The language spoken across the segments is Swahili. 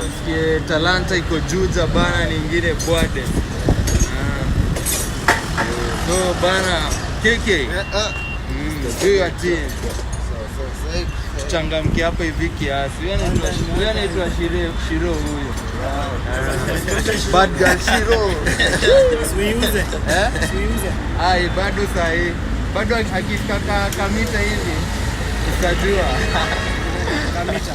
usikie Talanta iko Juja bana, nyingine Bwade. So bana KK. Do your team. Changamke hapa hivi kiasi. Wewe anaitwa Shiro huyo. Bad girl Shiro. Siuze. Siuze. Ai bado sahi. Bado akifika Kamita hivi. Utajua. Kamita.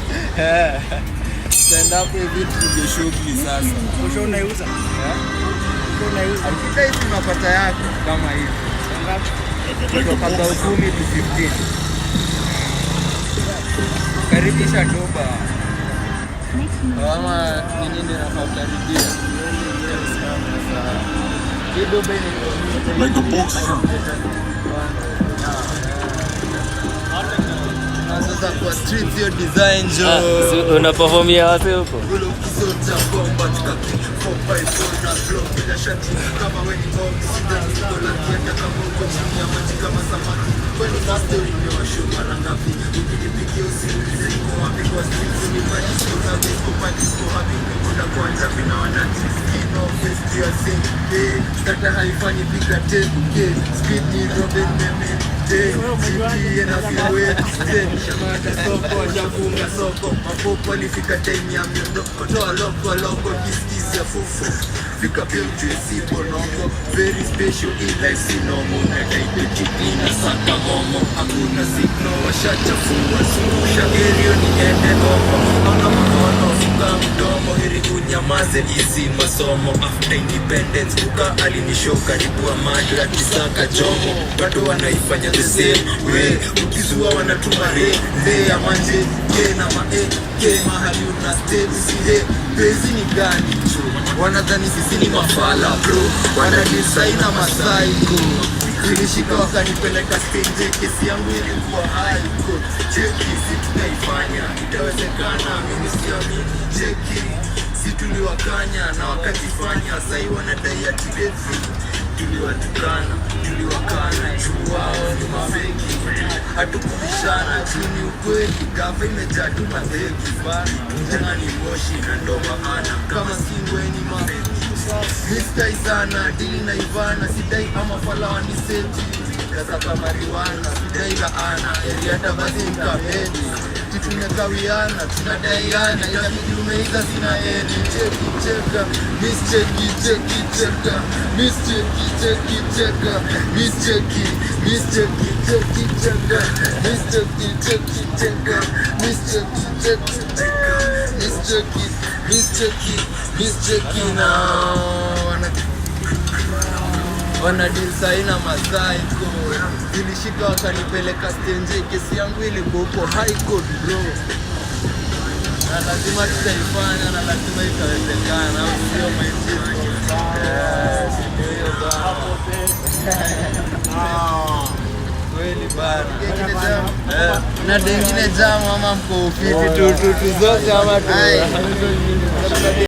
Stand up hivi tuje shughuli sasa. Kesho unauza? Kesho unauza. Hakika hizi mapata yako kama hivi. Kutoka 10 to 15. Karibisha doba. Kama nini ndio nakaribia. Hii doba ni like a box. sasa kwa street hiyo design jo. Una performia wapi huko? Kata haifanyi pika teke speed ni Robin meme na viwe shamata soko wajafunga soko mapopo alifika time ya miondoko toa loko kiskisi ya fufu fika beauty bonongo very special in life sinomo na daibetic na saka momo hakuna signal washachafua susha area ni ende homo ona mkono fika mdomo heri kunyamaze hizi masomo after independence buka alinishoka nipua maji ya kisaka jomo bado wanaifanya the same way ukizua wanatuma le ya manje ke na ke mahali una stay usihe bezi ni gani wanadhani sisi ni mafala bro wanadisaina masaiko nilishika wakanipeleka stage kesi yangu ilikuwa haiko cheki si tunaifanya itawezekana mimi siamini cheki si tuliwakanya na wakajifanya sai wanadai ati tuliwatukana tuliwakana juu wao ni mafeki hatukubishana chini ukweli gafa imejaa tu madheki bana tena ni moshi na ndo maana kama singweni mafeki mistai sana dili na Ivana sidai ama falawa ni seti kaza kama mariwana sidai laana eriata bazi mkamedi tutumekawiana tunadaiana ila kijumeiza zina eri cheki cheka miss cheki cheki cheka miss cheki cheki cheka miss cheki cheki cheka miss cheki cheki cheka miss cheki cheki cheka miss cheki na wana designer masaiko ilishika wakanipeleka stage kesi yangu ilikuwa huko high court bro na lazima tutaifanya na lazima itawezekana au sio maipo kweli bana na dengine jamu ama mko ufiti tu zote ama tu